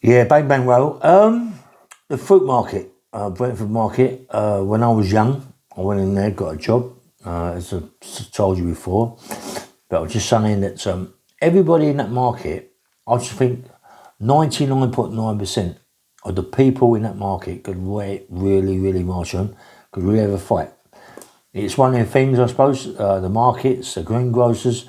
Yeah, Bang Bang Roll. The fruit market, Brentford Market. When I was young, I went in there, got a job. As I told you before, but I was just saying that everybody in that market, I just think 99.9% of the people in that market could really, really march on, could really have a fight. It's one of the things, I suppose, the markets, the greengrocers,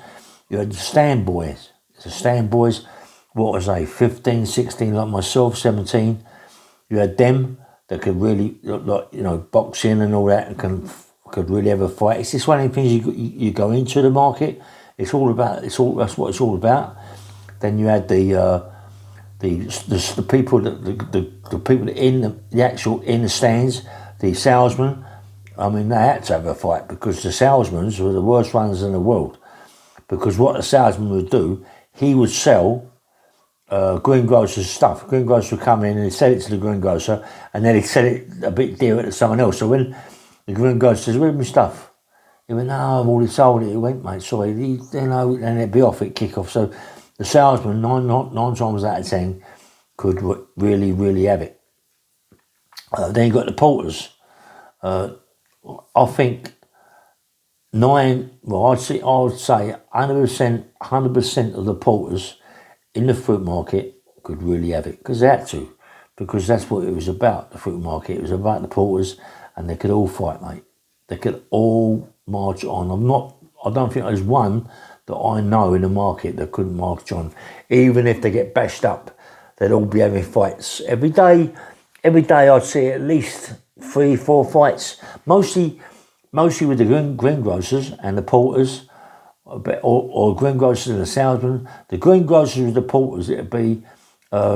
you had the stand boys. The stand boys, what was they, 15, 16, like myself, 17. You had them that could really, like, boxing and all that, and could really have a fight. It's just one of the things you go into the market. That's what it's all about. Then you had the people the people in the actual in the stands, the salesmen. I mean, they had to have a fight because the salesmen were the worst ones in the world. Because what the salesman would do, he would sell greengrocer's stuff. Greengrocer would come in and he'd sell it to the greengrocer, and then he'd sell it a bit dearer to someone else. So when the greengrocer says, "Where's my stuff?" He went, "No, I've already sold it." He went, "Mate, sorry." And it'd be off, it'd kick off. So the salesman, nine times out of 10, could really, really have it. Then you got the porters. I think I'd say 100% of the porters in the fruit market could really have it, because they had to, because that's what it was about. The fruit market, it was about the porters, and they could all fight, mate. They could all march on. I don't think there's one that I know in the market that couldn't march on. Even if they get bashed up, they'd all be having fights every day. Every day I'd see at least 3-4 fights, mostly with the greengrocers and the porters, or greengrocers and the salesmen. The greengrocers with the porters, it'd be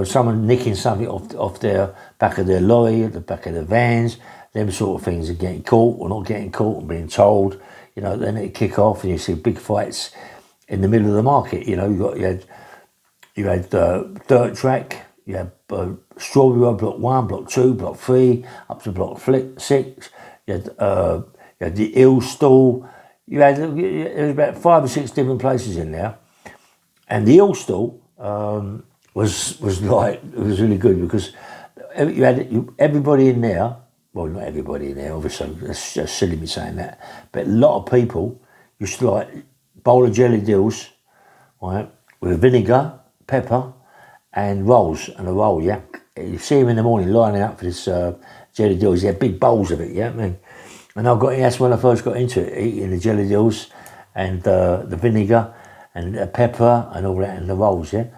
someone nicking something off their back of their lorry, at the back of the vans, them sort of things, and getting caught or not getting caught and being told. Then it'd kick off, and you see big fights in the middle of the market. You had dirt track. You had strawberry road, block 1, block 2, block 3, up to block 6. You had the eel stall. There was about 5 or 6 different places in there, and the eel stall was really good, because you had everybody in there. Well, not everybody in there, obviously. That's just silly me saying that, but a lot of people used to like bowl of jelly dills, right, with vinegar, pepper, and rolls, and a roll, yeah. You see him in the morning lining up for this jelly dills. He had big bowls of it, yeah. And that's when I first got into it, eating the jelly dills and the vinegar and the pepper and all that, and the rolls, yeah.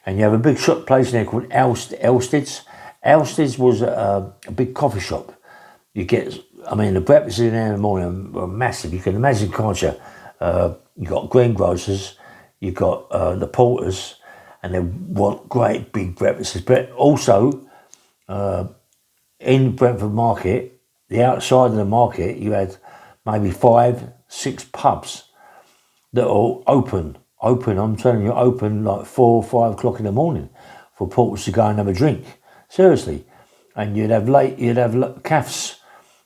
And you have a big shop place in there called Elsted's. Elsted's was a big coffee shop. The breakfasts in there in the morning were massive. You can imagine, can't you? You got greengrocers, you got the porters, and they want great big breakfasts. But also, in Brentford Market, the outside of the market, you had maybe 5, 6 pubs that are open. I'm telling you, open like 4 or 5 o'clock in the morning for porters to go and have a drink. Seriously. And you'd have cafes,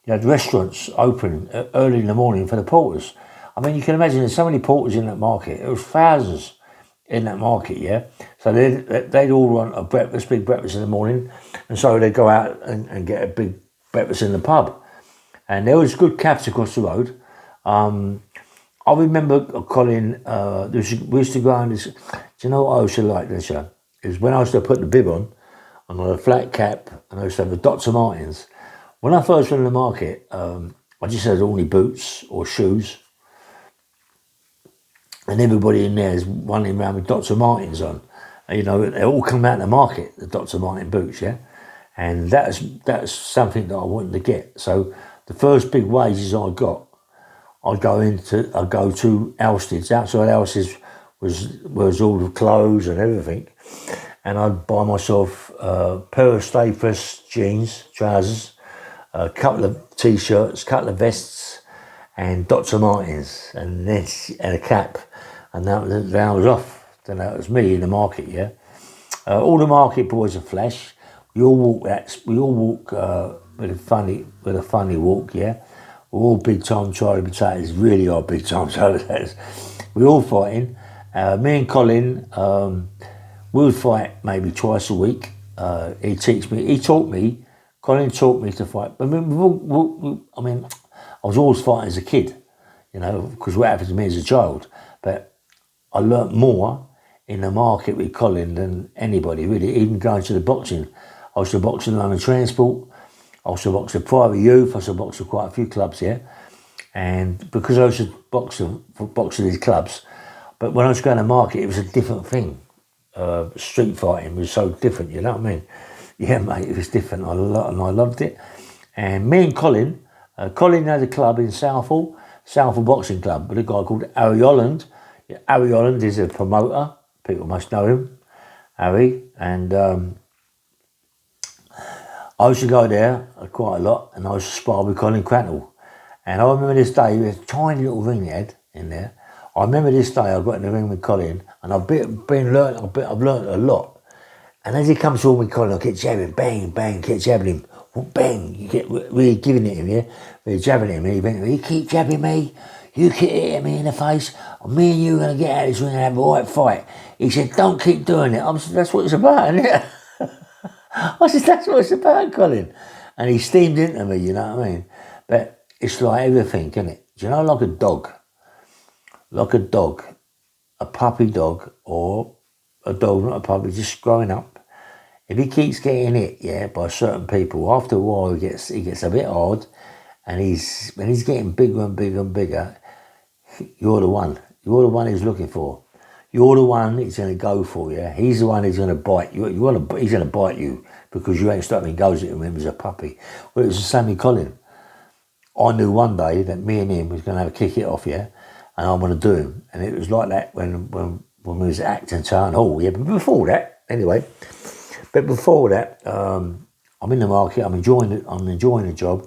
you had restaurants open early in the morning for the porters. I mean, you can imagine there's so many porters in that market. There was thousands in that market, yeah. So they'd all want a big breakfast in the morning, and so they'd go out and get a big breakfast in the pub. And there was good cafes across the road. I remember, Colin, we used to go on this. Do you know what I used to like this show? Is when I used to put the bib on, and a flat cap, and I used to have the Dr. Martens. When I first went in the market, I just had only boots or shoes, and everybody in there is running around with Dr. Martens on. They all come out of the market, the Dr. Marten boots, yeah. And that's something that I wanted to get. So the first big wages I got, I'd go to Elsted's. Outside Elsted's was all the clothes and everything, and I'd buy myself a pair of Stay Fresh jeans, trousers, a couple of t-shirts, a couple of vests, and Dr. Martens, and a cap, and that I was off. Then that was me in the market, yeah. All the market boys are flash. We all walk with a funny walk, yeah. We're all big time Charlie potatoes, really are big time Charlie potatoes. We're all fighting. Me and Colin, we would fight maybe twice a week. Colin taught me to fight. I mean, I was always fighting as a kid, you know, because what happened to me as a child. But I learnt more in the market with Colin than anybody, really, even going to the boxing. I used to box in London Transport. I used to box at Private Youth. I used to box at quite a few clubs here. And because I used to box at these clubs, but when I was going to market, it was a different thing. Street fighting was so different, you know what I mean? Yeah, mate, it was different. And I loved it. And me and Colin had a club in Southall Boxing Club, with a guy called Harry Holland. Yeah, Harry Holland is a promoter. People must know him, Harry. And I used to go there quite a lot, and I used to spar with Colin Crattle. And I remember this day, there was a tiny little ring he had in there. I remember this day I got in the ring with Colin, and I've learned a lot. And as he comes forward with Colin, I kept jabbing, bang, bang, kept jabbing him. Well, bang, you get really giving it him, yeah? Really jabbing him. He went, you keep jabbing me, you keep hitting me in the face, me and you are going to get out of this ring and have a right fight. He said, don't keep doing it. I said, that's what it's about, isn't it? I said, that's what it's about, Colin. And he steamed into me, you know what I mean? But it's like everything, isn't it? Do you know, like a dog, a puppy dog, or a dog, not a puppy, just growing up. If he keeps getting hit, yeah, by certain people, after a while he gets a bit hard, and when he's getting bigger and bigger and bigger, you're the one. You're the one he's looking for. You're the one he's going to go for, yeah. He's the one who's going to bite you. He's going to bite you because you ain't stopping goes at him when he was a puppy. Well, it was the same with Colin. I knew one day that me and him was going to have a kick it off, yeah, and I'm going to do him. And it was like that when we was at Acton Town Hall, yeah. But before that, anyway. But before that, I'm in the market. I'm enjoying the job.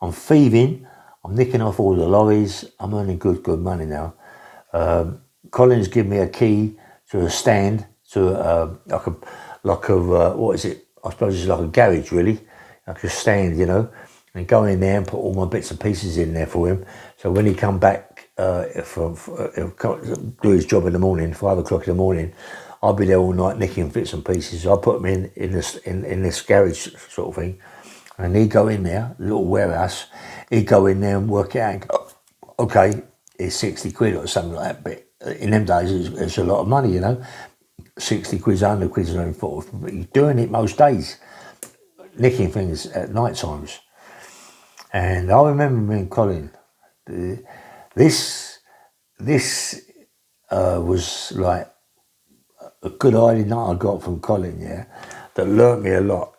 I'm thieving. I'm nicking off all the lorries. I'm earning good money now. Colin's given me a key to a stand, to what is it? I suppose it's like a garage, really, like a stand, you know. And go in there and put all my bits and pieces in there for him. So when he come back he'll do his job in the morning, 5 o'clock in the morning, I'll be there all night nicking bits and pieces. I'll put them in this garage sort of thing. And he'd go in there, a little warehouse, he'd go in there and work it out and go, okay, it's 60 quid or something like that. But in them days, it's a lot of money, you know. 60 quid, 100 quid, and so forth. But you're doing it most days, nicking things at night times. And I remember me and Colin, this was like a good idea that I got from Colin, yeah, that learnt me a lot.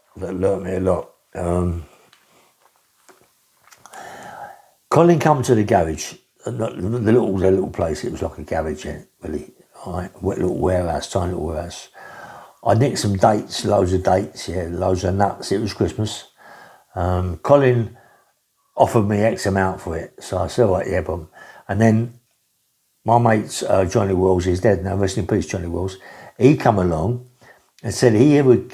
Colin come to the garage, the little place. It was like a garage, yeah, really, right, little warehouse, tiny little warehouse. I nicked some dates, loads of dates, yeah, loads of nuts. It was Christmas. Colin offered me X amount for it, so I said, all right, yeah, problem. And then my mate Johnny Wells, he's dead now, rest in peace, Johnny Wells. He come along and said he could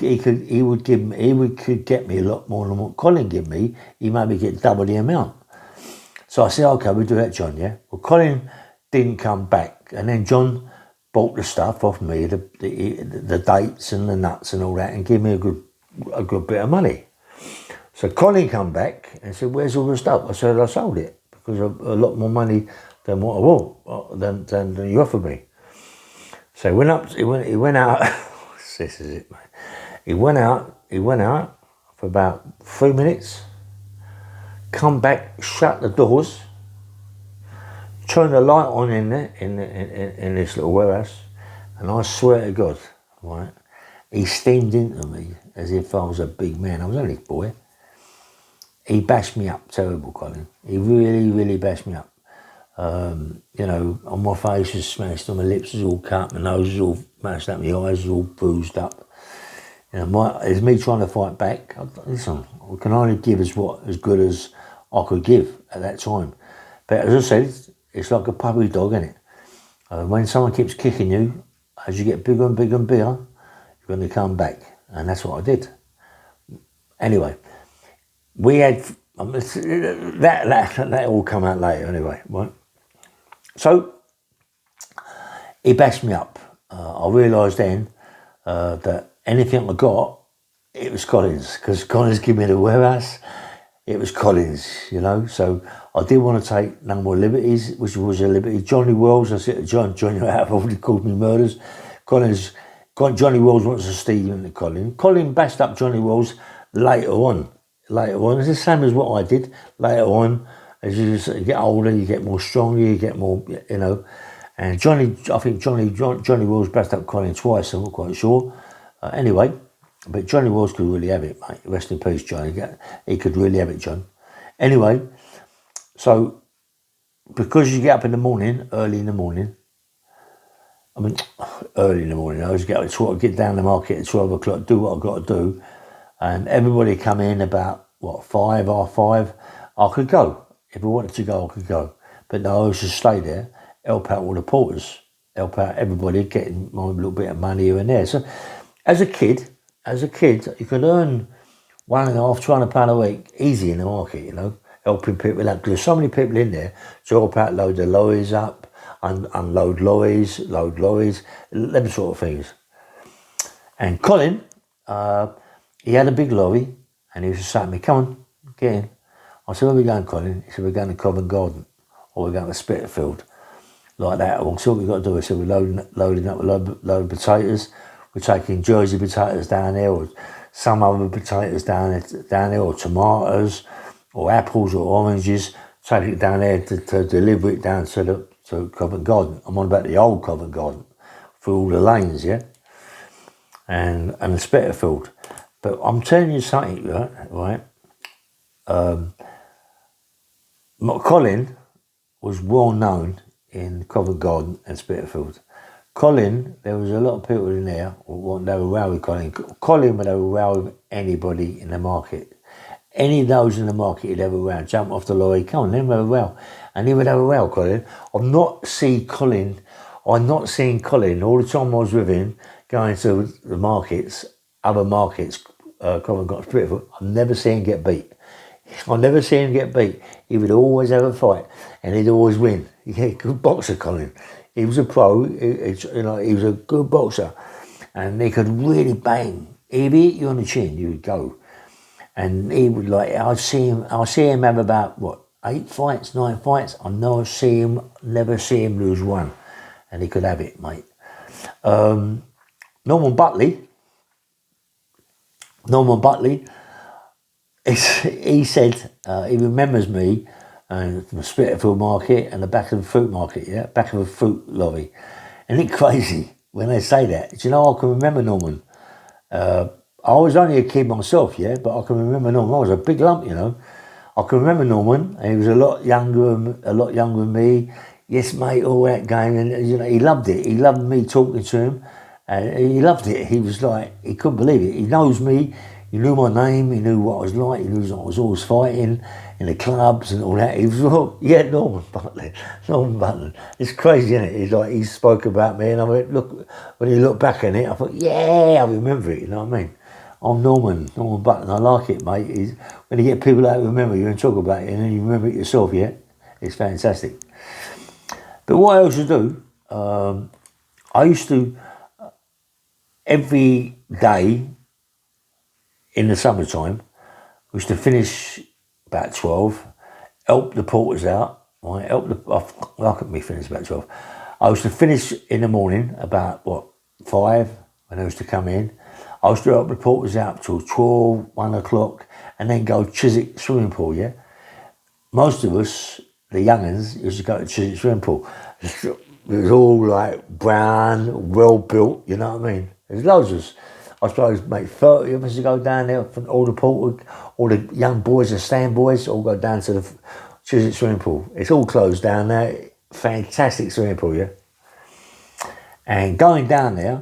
get me a lot more than what Colin gave me. He maybe get double the amount. So I said, okay, we'll do that, John. Yeah. Well, Colin didn't come back, and then John bought the stuff off me, the dates and the nuts and all that, and gave me a good bit of money. So Colin come back and said, where's all the stuff? I said, I sold it because a lot more money than what I want, than you offered me. So he went out, this is it, mate. He went out for about 3 minutes, come back, shut the doors, turn the light on in there, in this little warehouse, and I swear to God, right, he steamed into me as if I was a big man. I was only a boy. He bashed me up, terrible, Colin. He really, really bashed me up. You know, on my face was smashed, on my lips was all cut, my nose was all smashed up, my eyes was all bruised up. You know, it's me trying to fight back. Listen, I can only give as good as I could give at that time. But as I said, it's like a puppy dog, isn't it? When someone keeps kicking you, as you get bigger and bigger and bigger, you're going to come back. And that's what I did. Anyway, we had that all come out later anyway, right? So he bashed me up. I realised then that anything I got, it was Colin's, because Colin's given me the warehouse. It was Colin's, you know. So I didn't want to take no more liberties, which was a liberty. Johnny Wells, I said to John, you're out of order, called me murders. Johnny Wells wants to steal into Colin. Colin bashed up Johnny Wells later on. It's the same as what I did. Later on, as you get older, you get more stronger, you get more, you know. And I think Johnny Wells bashed up Colin twice, I'm not quite sure. Anyway, but Johnny Wells could really have it, mate. Rest in peace, Johnny. He could really have it, John. Anyway, so because you get up in the morning, early in the morning, I was get down the market at 12 o'clock, do what I've got to do, and everybody come in about, 5:30. I could go. If I wanted to go, I could go. But no, I was to stay there, help out all the porters, help out everybody, getting my little bit of money here and there. So as a kid, you could earn £150, £200 a week easy in the market, you know, helping people out. Because there's so many people in there to help out, load the lorries up, unload lorries, load lorries, them sort of things. And Colin, he had a big lorry, and he was just saying to me, come on, get in. I said, where are we going, Colin? He said, we're going to Covent Garden, or we're going to Spitalfield. Like that. So what we've got to do, I said, we're loading up a load of potatoes. We're taking Jersey potatoes down there, or some other potatoes down there, or tomatoes, or apples, or oranges. Take it down there to deliver it down to Covent Garden. I'm on about the old Covent Garden, through all the lanes, yeah, and the Spitalfield. But I'm telling you something, right? Colin was well known in Covent Garden and Spitalfield. Colin, there was a lot of people in there they were row with Colin. Colin would have a row with anybody in the market. Any of those in the market he'd have a row, jump off the lorry, come on, then have a row. And he would have a row, Colin. I'm not seeing Colin all the time I was with him, going to the markets, other markets, Covent Garden, Spitalfield. I've never seen him get beat. He would always have a fight, and he'd always win. Yeah, good boxer, Colin. He was a pro. He was a good boxer, and he could really bang. If he hit you on the chin, you would go. And he would I'll see him have about 8 fights, 9 fights. I never see him lose one, and he could have it, mate. Norman Butley. He said he remembers me from the Spitalfield market and the back of the fruit market, back of a fruit lorry. And it's crazy when they say that. Do you know, I can remember Norman. I was only a kid myself, but I can remember Norman. I was a big lump, you know. I can remember Norman, and he was a lot younger than me. Yes, mate, all that game, and you know, he loved it. He loved me talking to him, and he loved it. He was he couldn't believe it. He knows me. He knew my name. He knew what I was like. He knew I was always fighting in the clubs and all that. He was Norman Butler. It's crazy, isn't it? He spoke about me, and I went, look. When he looked back on it, I thought, I remember it. You know what I mean? I'm Norman Butler. I like it, mate. When you get people that remember you and talk about it, and then you remember it yourself, it's fantastic. But what I used to do, I used to every day in the summertime, we used to finish about 12, help the porters out. Right, I couldn't be finished about 12. I used to finish in the morning about 5 when I used to come in. I used to help the porters out till 12, 1 o'clock, and then go Chiswick swimming pool, Most of us, the young'uns, used to go to Chiswick swimming pool. It was all brown, well built, you know what I mean? There's loads of us. I suppose, mate, 30 of us to go down there, from all the young boys, the stand boys, all go down to the Chiswick swimming pool. It's all closed down there. Fantastic swimming pool, And going down there,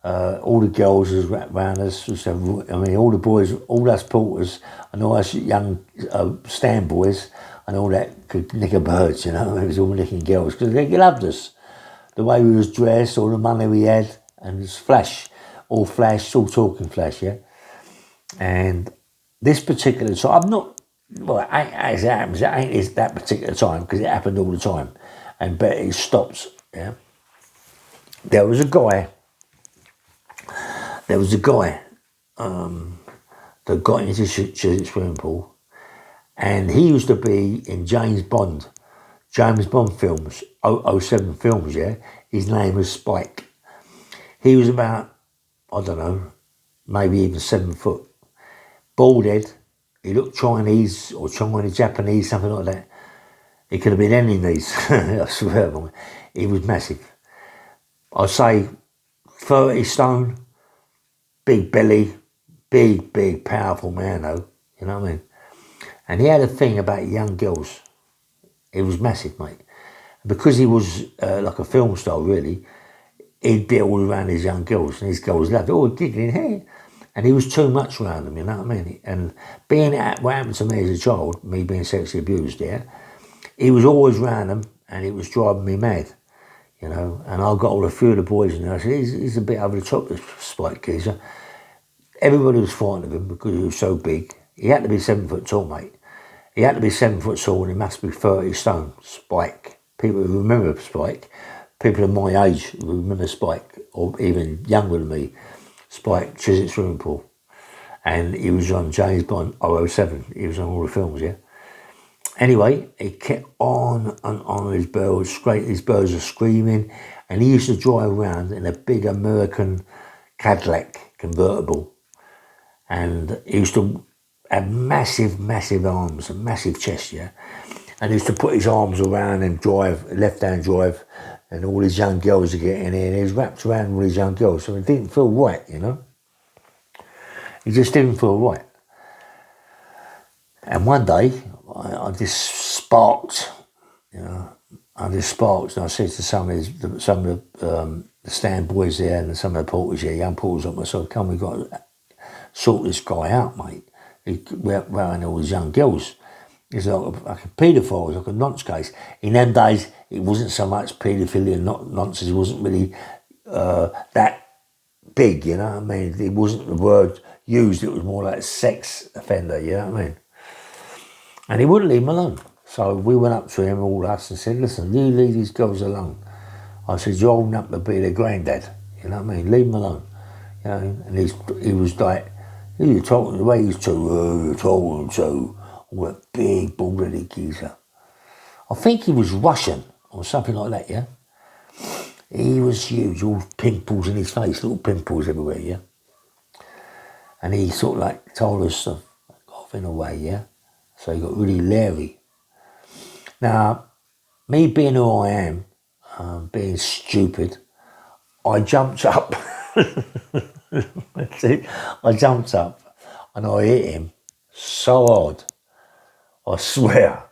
all the girls was around us. All the boys, all us porters, and all us young stand boys, and all that could nick a birds, you know. It was all nicking girls because they loved us. The way we was dressed, all the money we had, and it's all talking flash, And this particular time, I'm not. Well, as it happens, it ain't that particular time because it happened all the time, but it stops, There was a guy. that got into Chiswick swimming pool, and he used to be in James Bond films, 007 films, yeah. His name was Spike. He was about, I don't know, maybe even 7 foot. Bald head. He looked Chinese or Japanese, something like that. He could have been any of these, I swear. He was massive. I'd say 30 stone, big belly, big, powerful man though, you know what I mean? And he had a thing about young girls. He was massive, mate. Because he was like a film star, really, he'd be all around his young girls, and his girls loved it, all giggling, hey. And he was too much around them, you know what I mean? And being at what happened to me as a child, me being sexually abused, yeah, he was always around them, and it was driving me mad, you know. And I got all a few of the boys in there. I said, he's a bit over the top, this Spike geezer. Everybody was frightened of him because he was so big. He had to be 7 foot tall, mate. He had to be 7 foot tall, and he must be 30 stone. Spike. People who remember Spike, people of my age who remember Spike, or even younger than me, Spike, Chiswick swimming pool. And he was on James Bond 007. He was on all the films, yeah. Anyway, he kept on and on his birds. His birds are screaming, and he used to drive around in a big American Cadillac convertible, and he used to have massive arms, a massive chest, yeah. And he used to put his arms around and drive, left-hand drive, and all these young girls are getting in, and he was wrapped around all these young girls, so it didn't feel right, you know. It just didn't feel right. And one day, I just sparked, you know. And I said to some of the stand boys there and some of the porters there, young porters up, I said, come, we've got to sort this guy out, mate. He's around all these young girls. He's like a paedophile, like a nonce case. In them days, it wasn't so much paedophilia and nonsense. It wasn't really that big, you know what I mean? It wasn't the word used. It was more like sex offender, you know what I mean? And he wouldn't leave him alone. So we went up to him, all us, and said, listen, you leave these girls alone. I said, you're holding up to be their granddad, you know what I mean? Leave him alone. You know, and he was like, who you talking, the way he's talking to, all that big, bald-headed geezer. I think he was Russian or something like that, yeah? He was huge, all pimples in his face, little pimples everywhere, yeah? And he sort of like told us to off in a way, yeah? So he got really leery. Now, me being who I am, being stupid, I jumped up. I jumped up and I hit him so hard. I swear,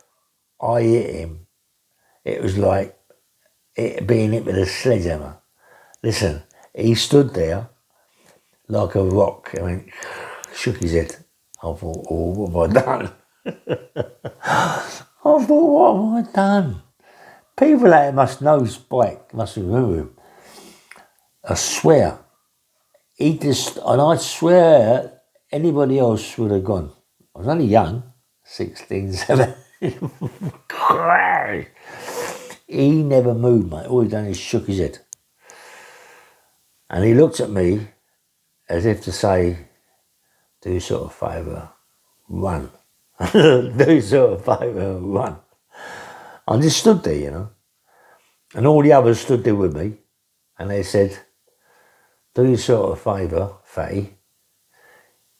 I hit him. It was like being hit with a sledgehammer. Listen, he stood there like a rock. I mean, shook his head. I thought, oh, what have I done? I thought, what have I done? People out there must know Spike, must remember him. I swear, and I swear anybody else would have gone. I was only young, 16, 17. Christ. He never moved, mate. All he done is shook his head. And he looked at me as if to say, do you sort of favour, run. Do you sort of favour, run. I just stood there, you know. And all the others stood there with me. And they said, do you sort of favour, Fatty,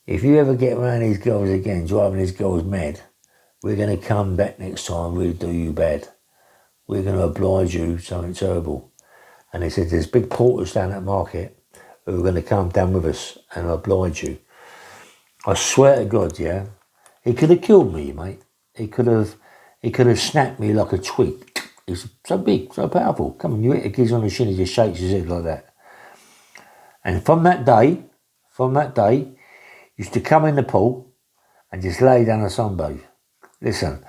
if you ever get around these girls again, driving these girls mad, we're going to come back next time, we'll do you bad. We're going to oblige you something terrible. And they said, there's big porters down at market who are going to come down with us and oblige you. I swear to God, yeah, he could have killed me, mate. He could have snapped me like a twig. He's so big, so powerful. Come on, you hit a geezer on the shin, he just shakes his head like that. And from that day, he used to come in the pool and just lay down and sunbathe. Listen,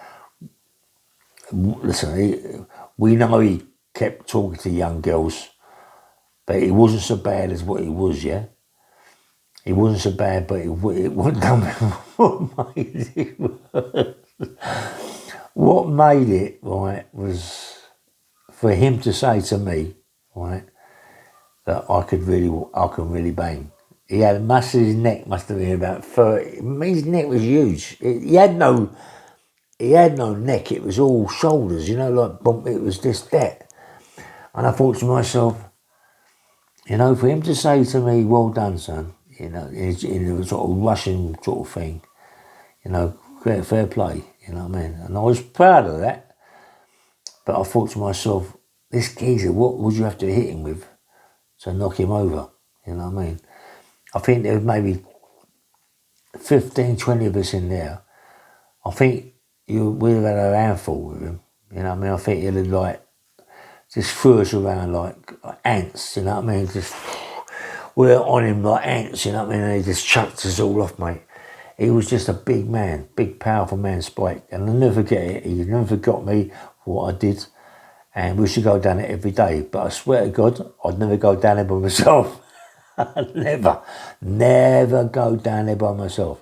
we know he kept talking to young girls, but he wasn't so bad as what he was, yeah? He wasn't so bad, but it wouldn't done what made it worse. What made it, right, was for him to say to me, right, that I can really bang. He had his neck must have been about 30. His neck was huge. He had no neck. It was all shoulders, like bump. It was just that. And I thought to myself, for him to say to me, "Well done, son," in a sort of Russian sort of thing, fair play, you know what I mean? And I was proud of that. But I thought to myself, this geezer, what would you have to hit him with to knock him over? You know what I mean? I think there was maybe 15, 20 of us in there. I think we'd have had a handful with him. You know what I mean? I think he'd have just threw us around like ants, you know what I mean? Just, we were on him like ants, you know what I mean? And he just chucked us all off, mate. He was just a big man, big, powerful man, Spike. And I'll never forget it. He never forgot me for what I did. And we should go down it every day. But I swear to God, I'd never go down there by myself. Never go down there by myself.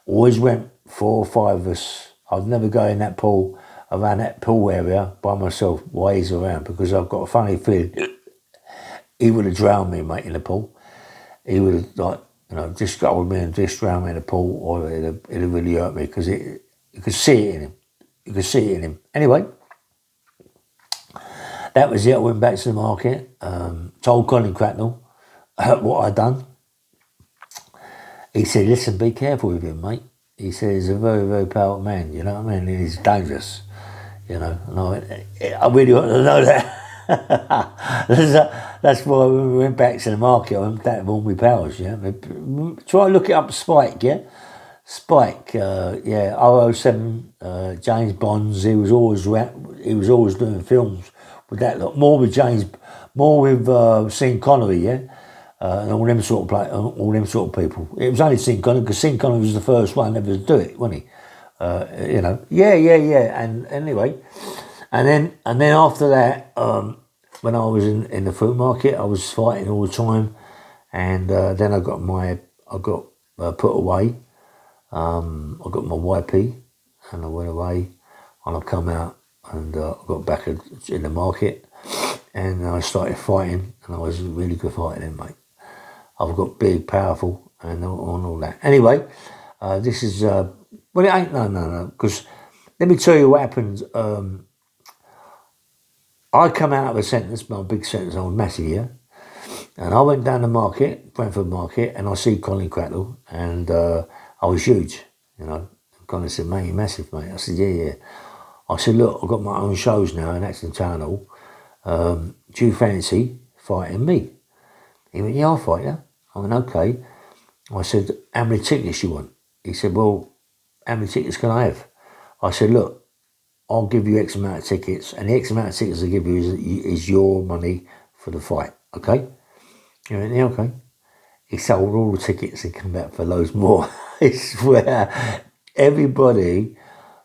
Always went 4 or 5 of us. I'd never go in that pool, around that pool area by myself, while he's around, because I've got a funny feeling he would have drowned me, mate, in the pool. He would have, just got with me and just drowned me in the pool, or it'd have really hurt me, because you could see it in him. You could see it in him. Anyway, that was it. I went back to the market, told Colin Cracknell what I'd done. He said, "Listen, be careful with him, mate." He said, "He's a very, very powerful man, you know what I mean? He's dangerous, And I went, I really want to know that. That's why when we went back to the market, I went back with all my powers, yeah. Try and look it up, Spike, yeah? Spike, 007, James Bonds, he was always doing films with that lot. More with Sean Connery, yeah? And all them sort of people. It was only Sean Connery, because Sean Connery was the first one ever to do it, wasn't he? And anyway, and then after that, when I was in the fruit market, I was fighting all the time, and then I got put away. I got my YP, and I went away, and I come out, and I got back in the market, and I started fighting, and I was a really good fighter then, mate. I've got big, powerful, and all that. Anyway, this is, well, it ain't, no, because let me tell you what happened. I come out of a sentence, my big sentence, I was massive, yeah? And I went down the market, Brentford Market, and I see Colin Cracknell, and I was huge, Colin said, "Mate, you're massive, mate." I said, yeah. I said, "Look, I've got my own shows now in Acton Town Hall. Do you fancy fighting me?" He went, "Yeah, I'll fight you." I went, "Okay." I said, "How many tickets you want?" He said, "Well, how many tickets can I have?" I said, "Look, I'll give you X amount of tickets, and the X amount of tickets I give you is your money for the fight, okay?" He went, "Yeah, okay." He sold all the tickets and come back for loads more. I swear, everybody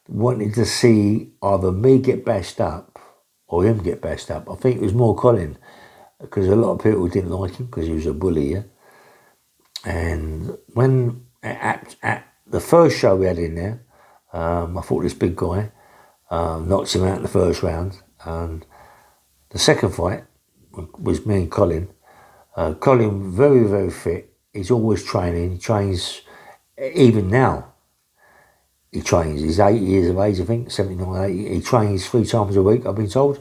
wanted to see either me get bashed up or him get bashed up. I think it was more Colin, because a lot of people didn't like him because he was a bully, yeah? And when at the first show we had in there, I thought this big guy knocked him out in the first round, and the second fight was me and Colin. Colin, very, very fit. He's always training. He trains, even now, he trains. He's 80 years of age, I think, 79, 80. He trains 3 times a week, I've been told.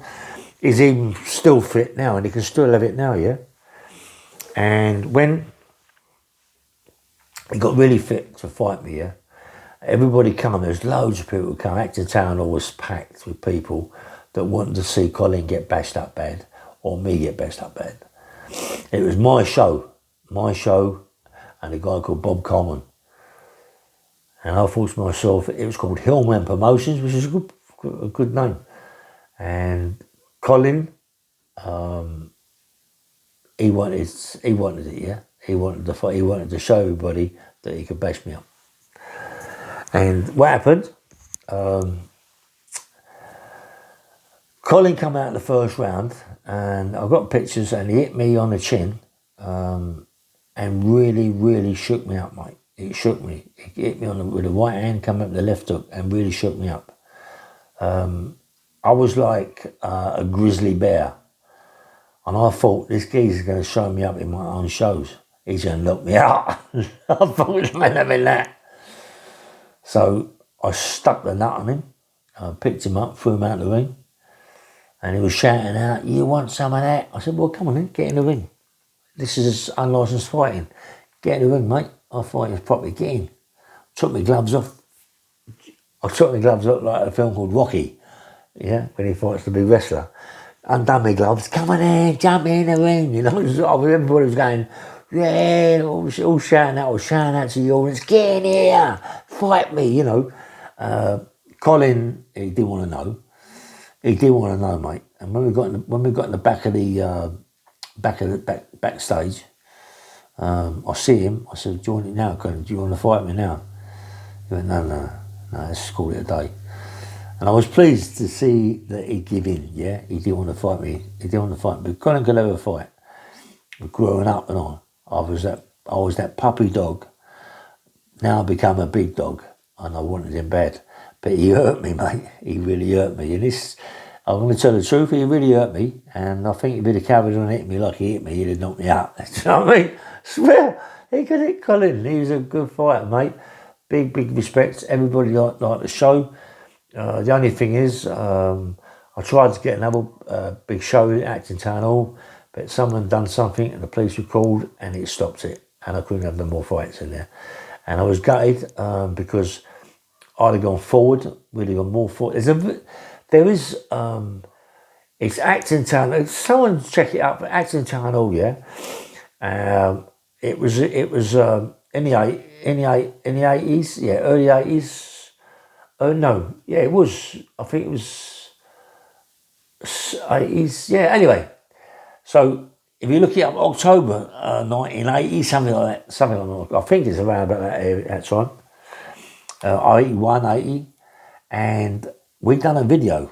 He's even still fit now, and he can still have it now, yeah? And when he got really fit to fight me, yeah, everybody come. There's loads of people who come. Acton Town Hall was packed with people that wanted to see Colin get bashed up bad, or me get bashed up bad. It was my show, and a guy called Bob Coleman. And I thought to myself, it was called Hillman Promotions, which is a good name. And Colin, he wanted it, yeah. He wanted to fight. He wanted to show everybody that he could bash me up. And what happened? Colin come out in the first round, and I got pictures, and he hit me on the chin, and really, really shook me up, mate. It shook me. He hit me with the right hand, come up with the left hook, and really shook me up. I was like a grizzly bear, and I thought this geezer's going to show me up in my own shows. he's going to knock me out. I thought it meant having that. So I stuck the nut on him, picked him up, threw him out of the ring, and he was shouting out, "You want some of that?" I said, "Well, come on then, get in the ring. This is unlicensed fighting. Get in the ring, mate. I'll fight you properly. Get in." Took my gloves off. I took my gloves off like a film called Rocky, yeah, when he fights the big wrestler. Undone my gloves. "Come on in, jump in the ring." You know, everybody was going, yeah, all shouting out, to the audience, "Get in here, fight me," you know. Colin, he didn't want to know. He did want to know, mate. And when we got in the back of the backstage, I see him. I said, "Do you want it now, Colin? Do you want to fight me now?" He went, no, let's call it a day. And I was pleased to see that he'd give in, yeah? He didn't want to fight me. But Colin could have a fight. Growing up and on, I was that puppy dog. Now I've become a big dog, and I wanted him bad. But he hurt me, mate. He really hurt me. And I'm going to tell the truth, he really hurt me. And I think if he'd have carried on hitting me like he hit me, he'd have knocked me out. Do you know what I mean? I swear, he could hit Colin. He was a good fighter, mate. Big respect. Everybody liked the show. The only thing is, I tried to get another big show at Acton Town Hall, but someone done something and the police were called and it stopped it. And I couldn't have no more fights in there. And I was gutted because I'd have gone forward, really gone more forward. It's Acton Town. Someone check it out for Acton Town Hall, yeah. It was in the 80s, yeah, early 80s. Oh no, yeah, it was. I think it was 80s. Yeah. Anyway, so if you look it up, October 1980, something like that. I think it's around about that time. 81, 80, and we done a video.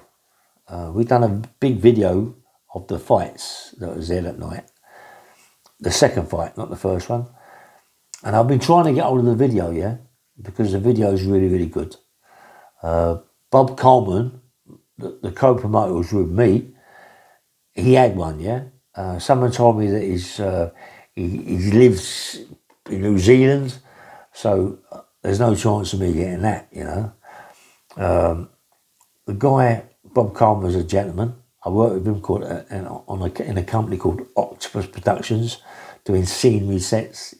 We done a big video of the fights that was there that night. The second fight, not the first one. And I've been trying to get hold of the video, yeah, because the video is really, really good. Bob Coleman, the co-promoter, was with me. He had one, yeah. Someone told me that he lives in New Zealand, so there's no chance of me getting that, you know. The guy, Bob Coleman, was a gentleman. I worked with him in a company called Octopus Productions, doing scenery sets,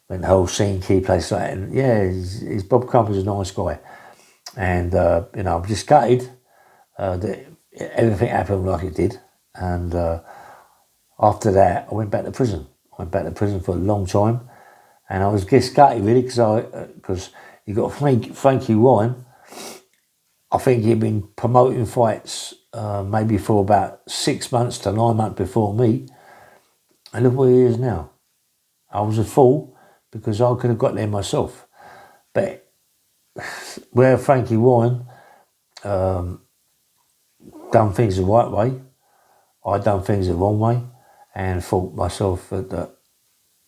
went the whole scene, key place like that. And yeah, he's Bob Coleman's a nice guy. And, you know, I'm just gutted that everything happened like it did. And after that, I went back to prison. I went back to prison for a long time. And I was just gutted, really, because you got Frankie Wine. I think he'd been promoting fights maybe for about 6 months to 9 months before me. And look where he is now. I was a fool because I could have got there myself. But where Frankie Wine done things the right way, I done things the wrong way, and thought myself that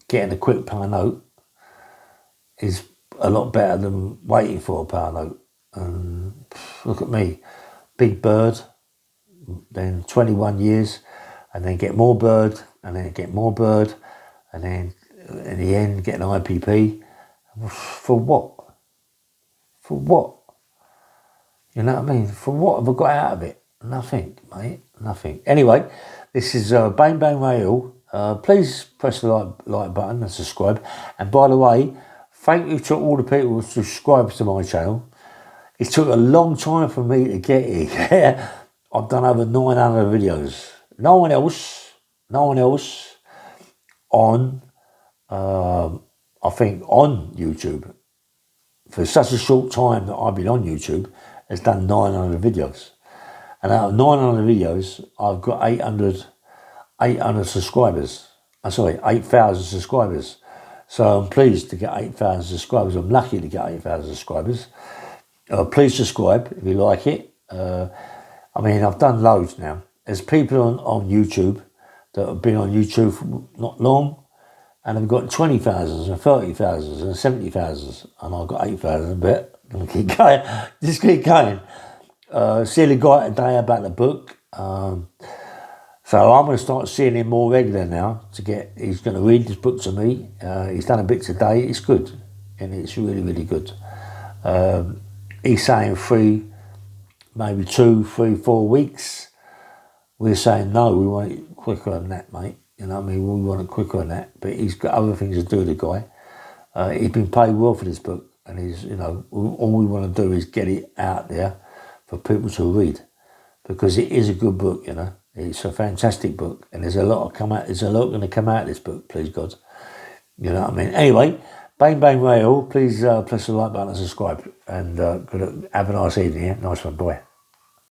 getting a quick power note is a lot better than waiting for a power note. And look at me, big bird, then 21 years, and then get more bird, and then get more bird, and then in the end get an IPP. For what? For what? You know what I mean? For what have I got out of it? Nothing, mate, nothing. Anyway, this is Bang Bang Radio. Please press the like button and subscribe. And by the way, thank you to all the people who subscribe to my channel. It took a long time for me to get here. I've done over 900 videos. No one else on, I think, on YouTube, for such a short time that I've been on YouTube, has done 900 videos. And out of 900 videos, I've got 800 subscribers. I'm sorry, 8,000 subscribers. So I'm pleased to get 8,000 subscribers. I'm lucky to get 8,000 subscribers. Please subscribe if you like it. I mean, I've done loads now. There's people on YouTube that have been on YouTube for not long, and have got 20,000 and 30,000 and 70,000, and I've got 8,000, but I'm going to keep going. Just keep going. See the guy today about the book. So I'm going to start seeing him more regular now. He's going to read this book to me. He's done a bit today. It's good, and it's really, really good. He's saying 3, maybe 2, 3, 4 weeks. We're saying no. We want it quicker than that, mate. You know what I mean? We want it quicker than that. But he's got other things to do. The guy. He's been paid well for this book, and all we want to do is get it out there for people to read, because it is a good book. It's a fantastic book, and there's a lot going to come out of this book. Please God, you know what I mean. Anyway, bang bang rail. Please press the like button and subscribe, and have a nice evening. Yeah? Nice one, bye.